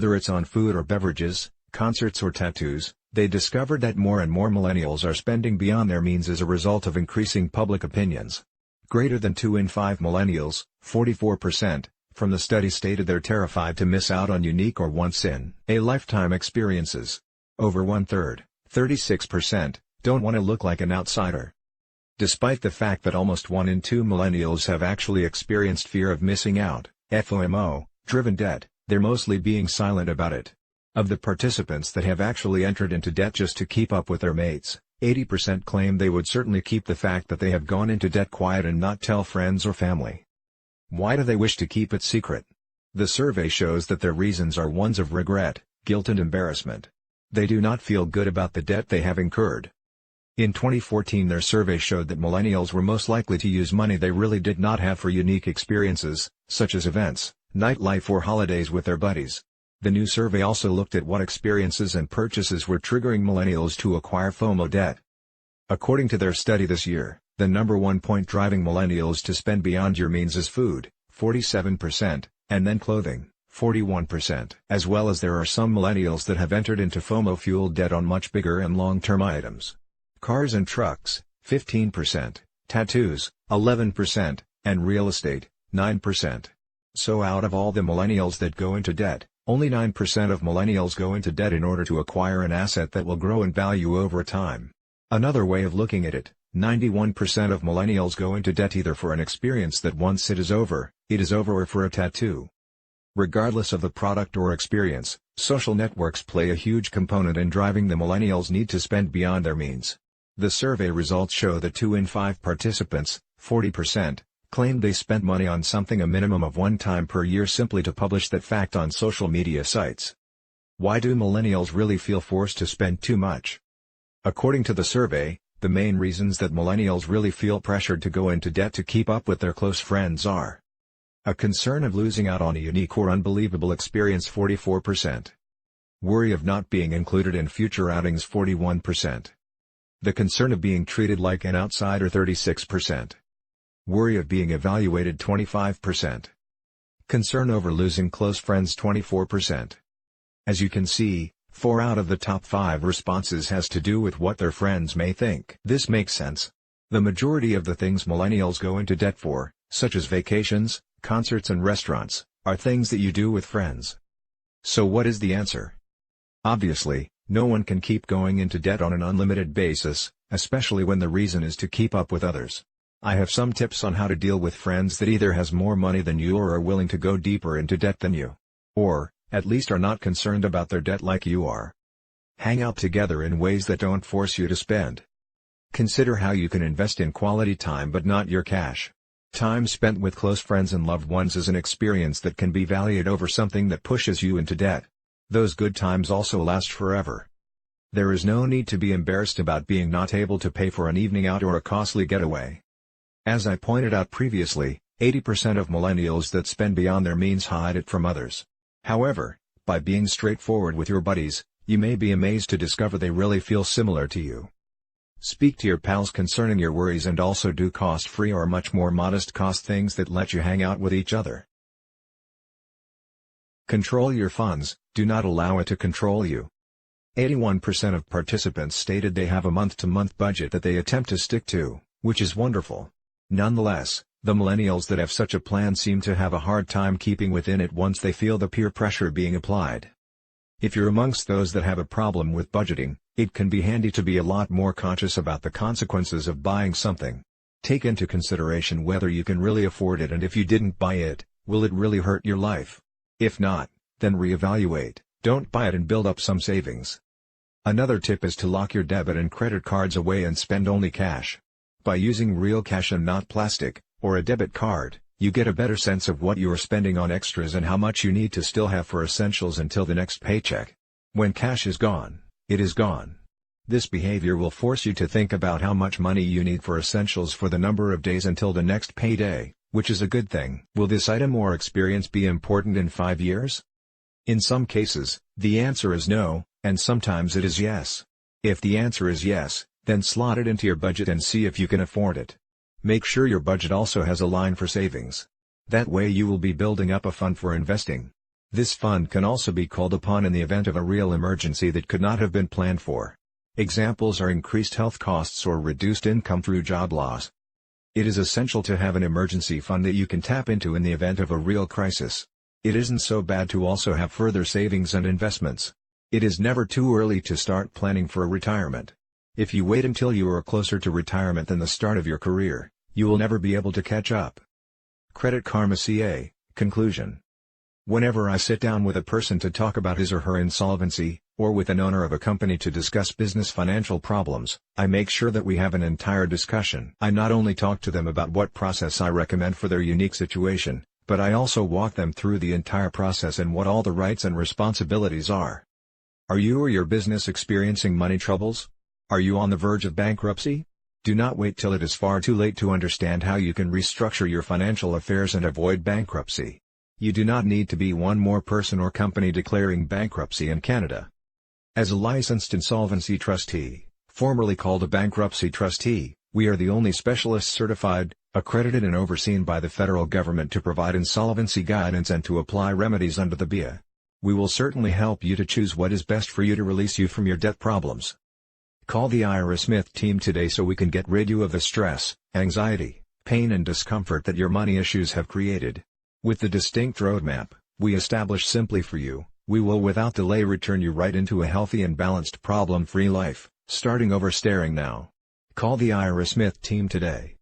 Whether it's on food or beverages, concerts or tattoos, they discovered that more and more millennials are spending beyond their means as a result of increasing public opinions. Greater than 2 in 5 millennials, 44%, from the study stated they're terrified to miss out on unique or once-in-a-lifetime experiences. Over one-third, 36%, don't want to look like an outsider. Despite the fact that almost 1 in 2 millennials have actually experienced fear of missing out, FOMO-driven debt, they're mostly being silent about it. Of the participants that have actually entered into debt just to keep up with their mates, 80% claim they would certainly keep the fact that they have gone into debt quiet and not tell friends or family. Why do they wish to keep it secret? The survey shows that their reasons are ones of regret, guilt and embarrassment. They do not feel good about the debt they have incurred. In 2014 their survey showed that millennials were most likely to use money they really did not have for unique experiences, such as events, nightlife or holidays with their buddies. The new survey also looked at what experiences and purchases were triggering millennials to acquire FOMO debt. According to their study this year, the number one point driving millennials to spend beyond your means is food, 47%, and then clothing, 41%. As well as there are some millennials that have entered into FOMO-fueled debt on much bigger and long-term items. Cars and trucks, 15%, tattoos, 11%, and real estate, 9%. So out of all the millennials that go into debt, only 9% of millennials go into debt in order to acquire an asset that will grow in value over time. Another way of looking at it, 91% of millennials go into debt either for an experience that once it is over, or for a tattoo. Regardless of the product or experience, social networks play a huge component in driving the millennials' need to spend beyond their means. The survey results show that 2 in 5 participants, 40%, claimed they spent money on something a minimum of one time per year simply to publish that fact on social media sites. Why do millennials really feel forced to spend too much? According to the survey, the main reasons that millennials really feel pressured to go into debt to keep up with their close friends are: a concern of losing out on a unique or unbelievable experience 44%. Worry of not being included in future outings 41%. The concern of being treated like an outsider 36%. Worry of being evaluated 25%. Concern over losing close friends 24%. As you can see, 4 out of the top 5 responses has to do with what their friends may think. This makes sense. The majority of the things millennials go into debt for, such as vacations, concerts and restaurants, are things that you do with friends. So what is the answer? Obviously, no one can keep going into debt on an unlimited basis, especially when the reason is to keep up with others. I have some tips on how to deal with friends that either has more money than you or are willing to go deeper into debt than you. Or, at least are not concerned about their debt like you are. Hang out together in ways that don't force you to spend. Consider how you can invest in quality time but not your cash. Time spent with close friends and loved ones is an experience that can be valued over something that pushes you into debt. Those good times also last forever. There is no need to be embarrassed about being not able to pay for an evening out or a costly getaway. As I pointed out previously, 80% of millennials that spend beyond their means hide it from others. However, by being straightforward with your buddies, you may be amazed to discover they really feel similar to you. Speak to your pals concerning your worries and also do cost-free or much more modest cost things that let you hang out with each other. Control your funds, do not allow it to control you. 81% of participants stated they have a month-to-month budget that they attempt to stick to, which is wonderful. Nonetheless, the millennials that have such a plan seem to have a hard time keeping within it once they feel the peer pressure being applied. If you're amongst those that have a problem with budgeting, it can be handy to be a lot more conscious about the consequences of buying something. Take into consideration whether you can really afford it, and if you didn't buy it, will it really hurt your life? If not, then reevaluate, don't buy it and build up some savings. Another tip is to lock your debit and credit cards away and spend only cash. By using real cash and not plastic, or a debit card, you get a better sense of what you are spending on extras and how much you need to still have for essentials until the next paycheck. When cash is gone, it is gone. This behavior will force you to think about how much money you need for essentials for the number of days until the next payday, which is a good thing. Will this item or experience be important in 5 years? In some cases, the answer is no, and sometimes it is yes. If the answer is yes, then slot it into your budget and see if you can afford it. Make sure your budget also has a line for savings. That way you will be building up a fund for investing. This fund can also be called upon in the event of a real emergency that could not have been planned for. Examples are increased health costs or reduced income through job loss. It is essential to have an emergency fund that you can tap into in the event of a real crisis. It isn't so bad to also have further savings and investments. It is never too early to start planning for a retirement. If you wait until you are closer to retirement than the start of your career, you will never be able to catch up. Credit Karma CA, Conclusion. Whenever I sit down with a person to talk about his or her insolvency, or with an owner of a company to discuss business financial problems, I make sure that we have an entire discussion. I not only talk to them about what process I recommend for their unique situation, but I also walk them through the entire process and what all the rights and responsibilities are. Are you or your business experiencing money troubles? Are you on the verge of bankruptcy? Do not wait till it is far too late to understand how you can restructure your financial affairs and avoid bankruptcy. You do not need to be one more person or company declaring bankruptcy in Canada. As a licensed insolvency trustee, formerly called a bankruptcy trustee, we are the only specialists certified, accredited and overseen by the federal government to provide insolvency guidance and to apply remedies under the BIA. We will certainly help you to choose what is best for you to release you from your debt problems. Call the Ira Smith team today so we can get rid you of the stress, anxiety, pain and discomfort that your money issues have created. With the distinct roadmap we establish simply for you, we will without delay return you right into a healthy and balanced problem-free life, starting over staring now. Call the Ira Smith team today.